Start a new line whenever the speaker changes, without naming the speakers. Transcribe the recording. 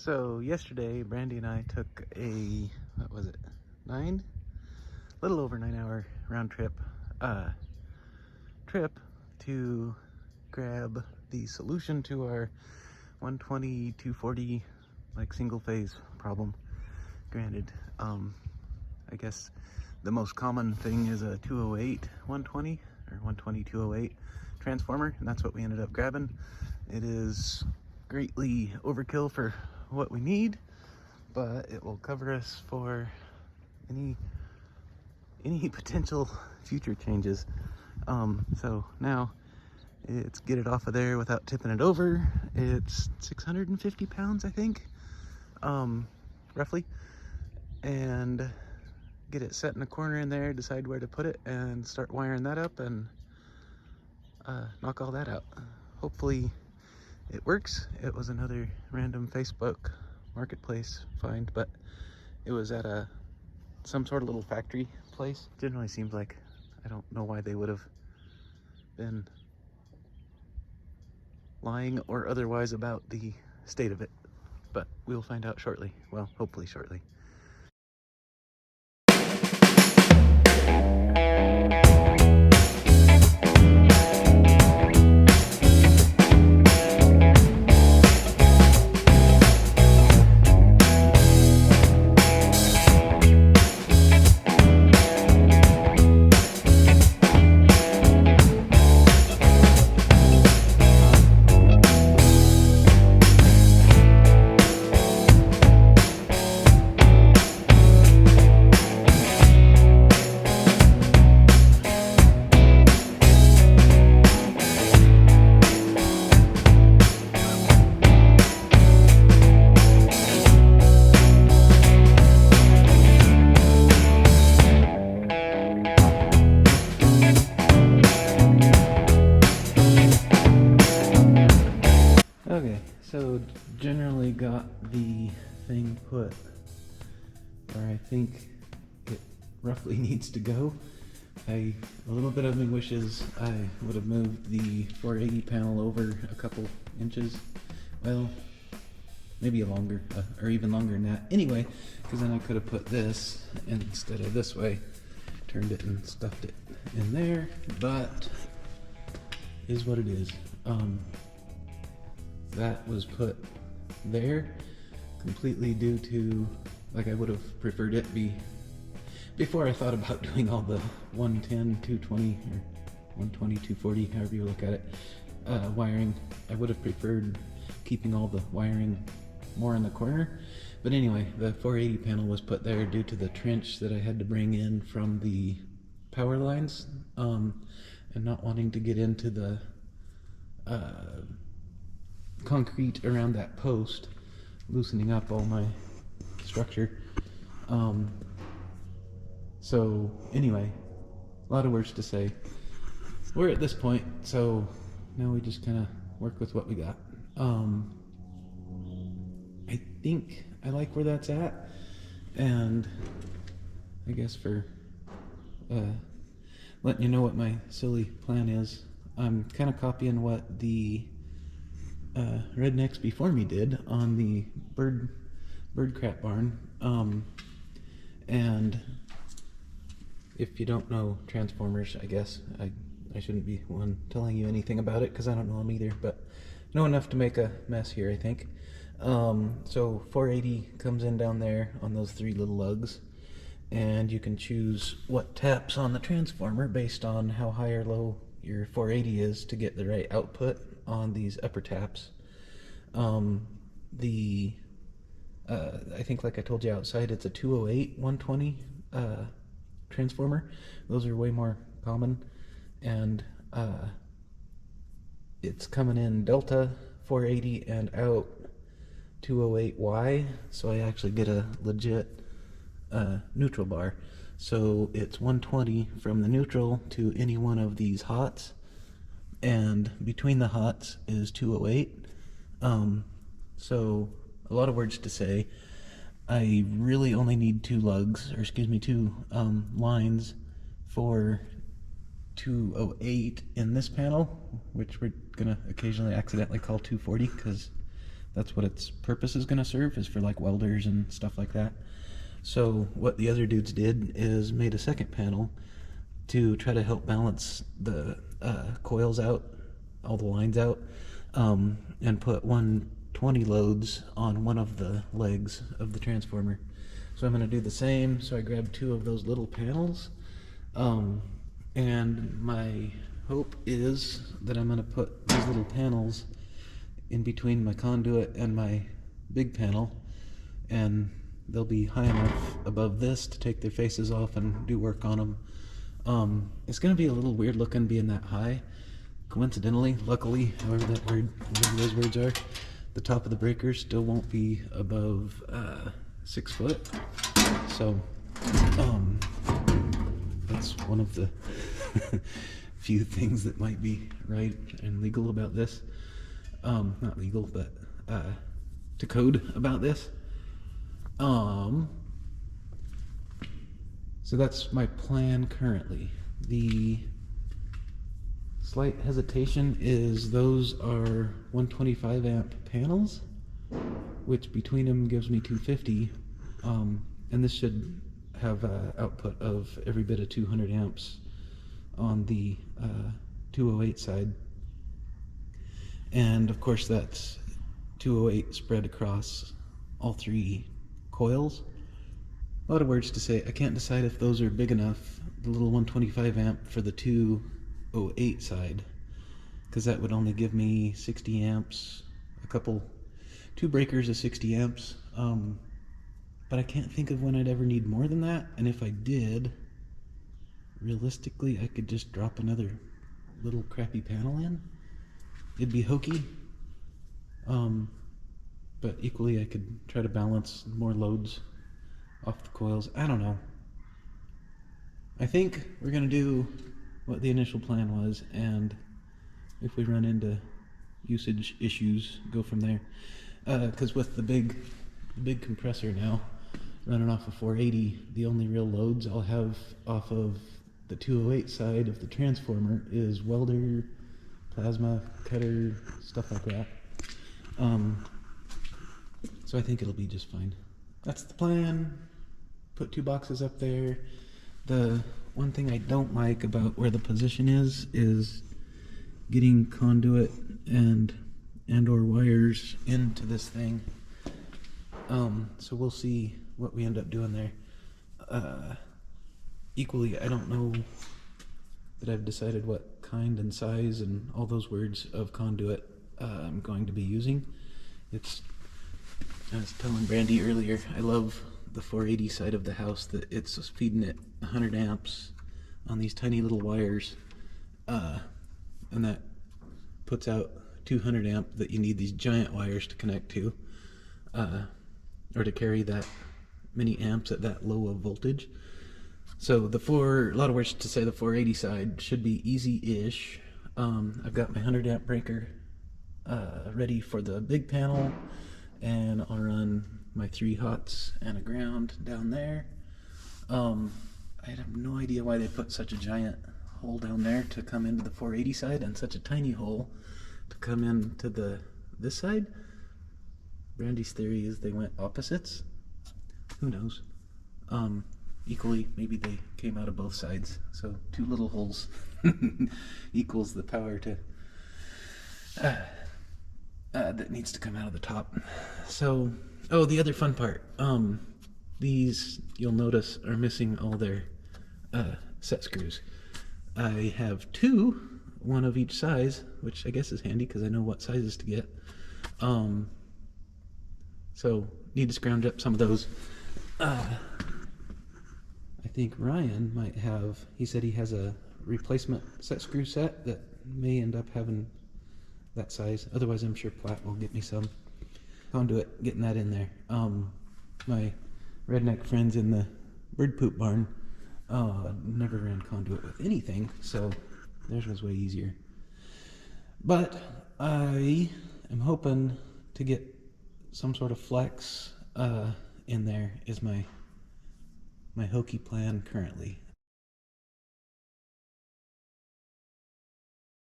So yesterday, Brandy and I took a, what was it, little over 9 hour round trip to grab the solution to our 120, 240, like single phase problem. Granted, I guess the most common thing is a 208 120 or 120 208 transformer, and that's what we ended up grabbing. It is greatly overkill for what we need, but it will cover us for any potential future changes. So now it's get it off of there without tipping it over. It's 650 pounds, I think, roughly, and get it set in a corner in there, decide where to put it, and start wiring that up and knock all that out. Hopefully it works. It was another random Facebook marketplace find, but it was at some sort of little factory place. Generally seems like, I don't know why they would have been lying or otherwise about the state of it, but we'll find out shortly. Well, hopefully shortly. Okay, so generally got the thing put where I think it roughly needs to go. A little bit of me wishes I would have moved the 480 panel over a couple inches. Well, maybe longer, or even longer than that. Anyway, because then I could have put this instead of this way, turned it and stuffed it in there, but is what it is. That was put there completely due to, like, I would have preferred it be, before I thought about doing all the 110, 220, or 120, 240, however you look at it, wiring. I would have preferred keeping all the wiring more in the corner. But anyway, the 480 panel was put there due to the trench that I had to bring in from the power lines, and not wanting to get into the concrete around that post, loosening up all my structure. So anyway, a lot of words to say. We're at this point, so now we just kind of work with what we got. I think I like where that's at, and I guess for letting you know what my silly plan is, I'm kind of copying what the rednecks before me did on the bird crap barn. And if you don't know transformers, I guess I shouldn't be one telling you anything about it because I don't know them either, but know enough to make a mess here, I think. So 480 comes in down there on those three little lugs, and you can choose what taps on the transformer based on how high or low your 480 is to get the right output on these upper taps. I think, like I told you outside, it's a 208 120 transformer. Those are way more common, and it's coming in delta 480 and out 208Y, so I actually get a legit neutral bar. So it's 120 from the neutral to any one of these hots, and between the hots is 208. So a lot of words to say. I really only need two lines for 208 in this panel, which we're gonna occasionally accidentally call 240 because That's what its purpose is going to serve, is for like welders and stuff like that. So what the other dudes did is made a second panel to try to help balance the coils out, all the lines out, and put 120 loads on one of the legs of the transformer. So I'm going to do the same. So I grabbed 2 of those little panels, and my hope is that I'm going to put these little panels in between my conduit and my big panel, and they'll be high enough above this to take their faces off and do work on them. It's going to be a little weird looking being that high. Coincidentally, luckily, whatever those words are, the top of the breaker still won't be above 6 foot. So that's one of the few things that might be right and legal about this. Not legal, but to code about this. So that's my plan currently. The slight hesitation is those are 125 amp panels, which between them gives me 250, and this should have output of every bit of 200 amps on the 208 side. And of course that's 208 spread across all 3 coils. A lot of words to say. I can't decide if those are big enough, the little 125 amp for the 208 side, because that would only give me 60 amps, 2 breakers of 60 amps. But I can't think of when I'd ever need more than that, and if I did, realistically I could just drop another little crappy panel in. It'd be hokey, but equally I could try to balance more loads off the coils. I don't know. I think we're gonna do what the initial plan was, and if we run into usage issues, go from there. Because with the big compressor now running off of 480, the only real loads I'll have off of the 208 side of the transformer is welder, plasma cutter, stuff like that. So I think it'll be just fine. That's the plan. Put 2 boxes up there. The one thing I don't like about where the position is getting conduit and or wires into this thing. So we'll see what we end up doing there. Equally, I don't know that I've decided what kind and size and all those words of conduit I'm going to be using. I was telling Brandy earlier, I love the 480 side of the house, that it's just feeding it 100 amps on these tiny little wires, and that puts out 200 amp that you need these giant wires to connect to, or to carry that many amps at that low of voltage. So a lot of words to say, the 480 side should be easy-ish. I've got my 100 amp breaker ready for the big panel, and I'll run my 3 hots and a ground down there. I have no idea why they put such a giant hole down there to come into the 480 side, and such a tiny hole to come into this side. Brandy's theory is they went opposites. Who knows? Equally, maybe they came out of both sides. So 2 little holes equals the power to that needs to come out of the top. So, the other fun part. These, you'll notice, are missing all their set screws. I have 2, one of each size, which I guess is handy because I know what sizes to get. So, need to scrounge up some of those. I think Ryan might have, he said he has a replacement set screw set that may end up having that size. Otherwise, I'm sure Platt will get me some conduit, getting that in there. My redneck friends in the bird poop barn never ran conduit with anything, so theirs was way easier. But I am hoping to get some sort of flex in there, is my hokey plan currently.